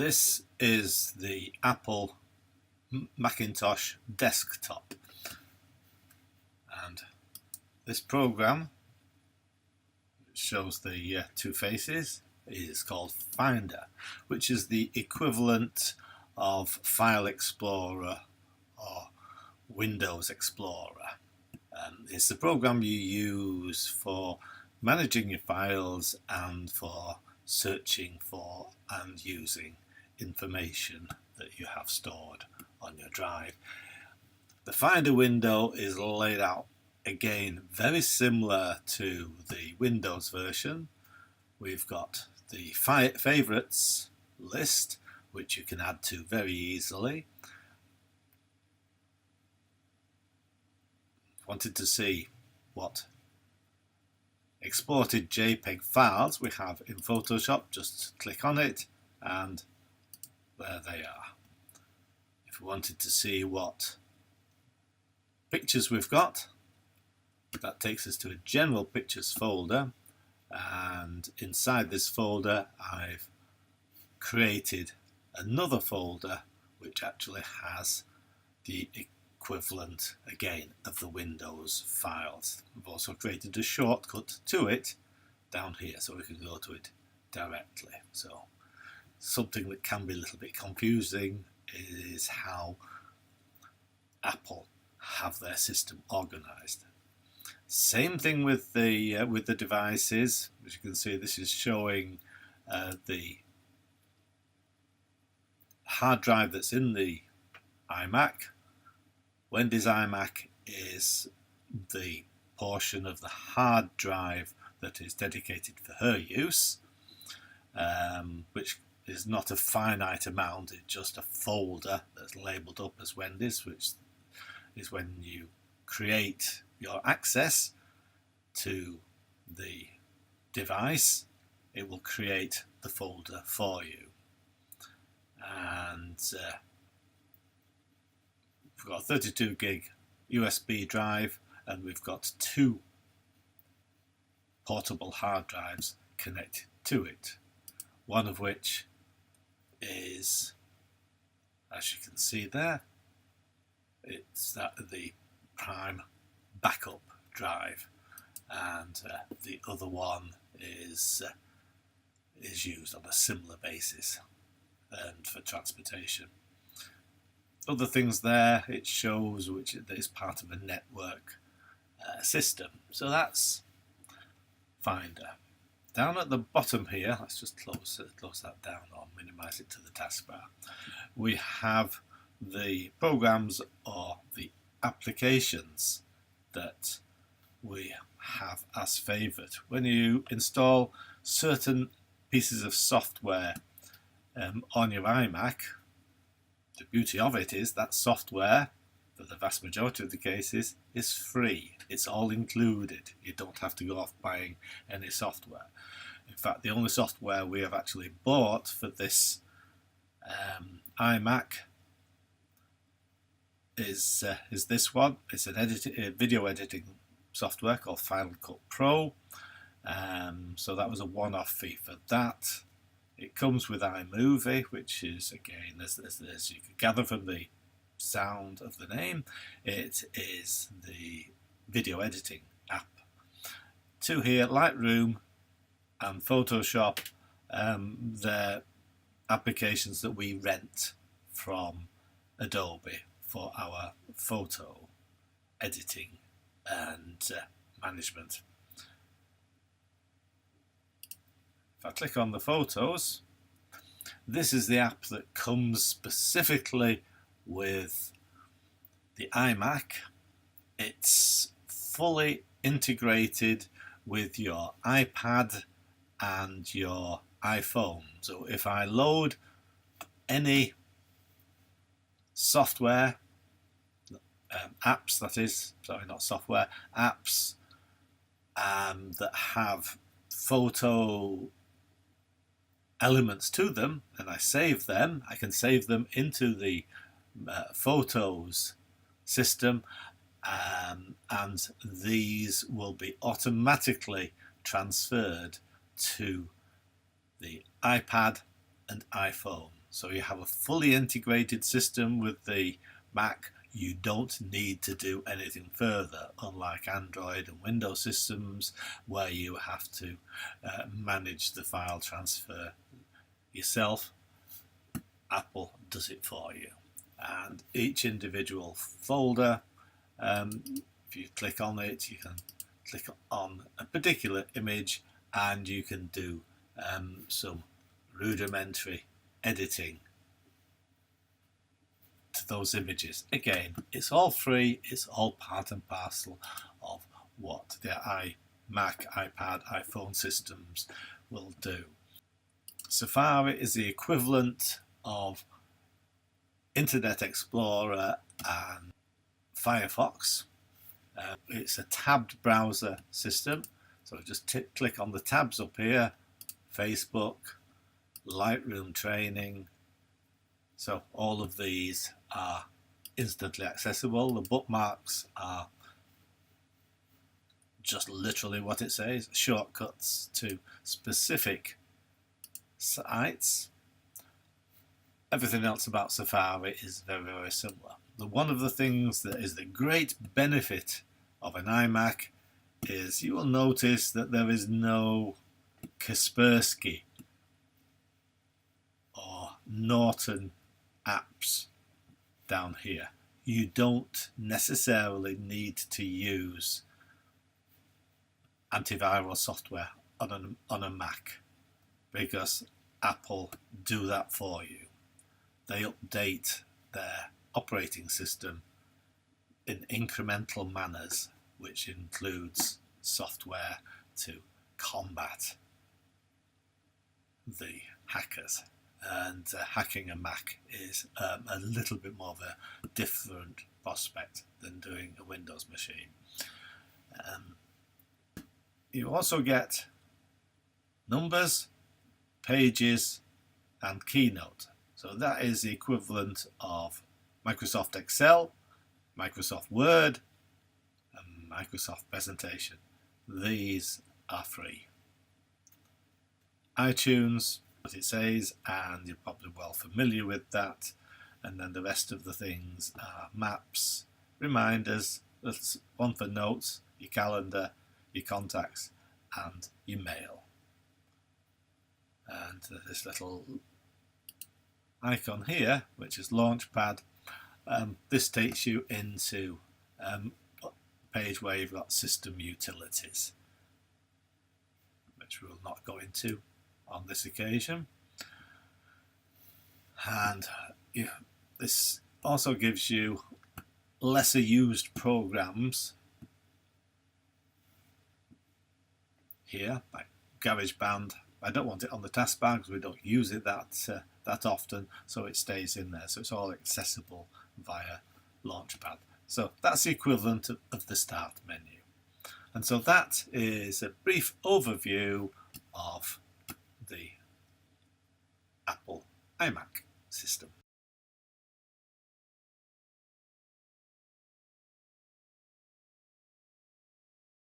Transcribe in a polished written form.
This is the Apple Macintosh desktop, and this program shows the two faces is called Finder, which is the equivalent of File Explorer or Windows Explorer. It's the program you use for managing your files and for searching for and using information that you have stored on your drive. The Finder window is laid out again very similar to the Windows version. We've got the favorites list, which you can add to very easily. Wanted to see what exported JPEG files we have in Photoshop, just click on it and there they are. If we wanted to see what pictures we've got, that takes us to a general pictures folder, and inside this folder I've created another folder which actually has the equivalent again of the Windows files. We've also created a shortcut to it down here so we can go to it directly. So something that can be a little bit confusing is how Apple have their system organized. Same thing with the devices. As you can see, this is showing the hard drive that's in the iMac. Wendy's iMac is the portion of the hard drive that is dedicated for her use, which is not a finite amount, it's just a folder that's labelled up as Wendy's, which is when you create your access to the device, it will create the folder for you. And we've got a 32 gig USB drive, and we've got two portable hard drives connected to it, one of which is, as you can see there, it's the prime backup drive, and the other one is used on a similar basis and for transportation. Other things there, it shows which is part of a network system. So that's Finder. Down at the bottom here, let's just close that down or minimize it to the taskbar. We have the programs or the applications that we have as favorite. When you install certain pieces of software on your iMac, the beauty of it is that software, for the vast majority of the cases, is free. It's all included. You don't have to go off buying any software. In fact, the only software we have actually bought for this iMac is this one. It's a video editing software called Final Cut Pro. So that was a one-off fee for that. It comes with iMovie, which is, again, as you can gather from the sound of the name, it is the video editing app. Two here, Lightroom and Photoshop, they're applications that we rent from Adobe for our photo editing and management. If I click on the photos, this is the app that comes specifically with the iMac. It's fully integrated with your iPad and your iPhone. So if I load any software, apps that is, sorry, not software, apps that have photo elements to them, and I save them, I can save them into the Photos system, and these will be automatically transferred to the iPad and iPhone. So you have a fully integrated system with the Mac. You don't need to do anything further, unlike Android and Windows systems where you have to manage the file transfer yourself. Apple does it for you. And each individual folder, if you click on it, you can click on a particular image and you can do some rudimentary editing to those images. Again, it's all free, it's all part and parcel of what the iMac, iPad, iPhone systems will do. Safari is the equivalent of Internet Explorer and Firefox. It's a tabbed browser system, so just click on the tabs up here: Facebook, Lightroom Training. So all of these are instantly accessible. The bookmarks are just literally what it says, shortcuts to specific sites. Everything else about Safari is very, very similar. One of the things that is the great benefit of an iMac is you will notice that there is no Kaspersky or Norton apps down here. You don't necessarily need to use antiviral software on a Mac because Apple do that for you. They update their operating system in incremental manners, which includes software to combat the hackers. And hacking a Mac is a little bit more of a different prospect than doing a Windows machine. You also get Numbers, Pages, and Keynote. So that is the equivalent of Microsoft Excel, Microsoft Word, and Microsoft Presentation. These are free. iTunes, as it says, and you're probably well familiar with that. And then the rest of the things are maps, reminders, that's one for notes, your calendar, your contacts, and your mail. And this little icon here, which is Launchpad, this takes you into a page where you've got system utilities, which we will not go into on this occasion. And this also gives you lesser used programs here, like GarageBand. I don't want it on the taskbar because we don't use it that often, so it stays in there. So it's all accessible via Launchpad. So that's the equivalent of the Start menu. And so that is a brief overview of the Apple iMac system.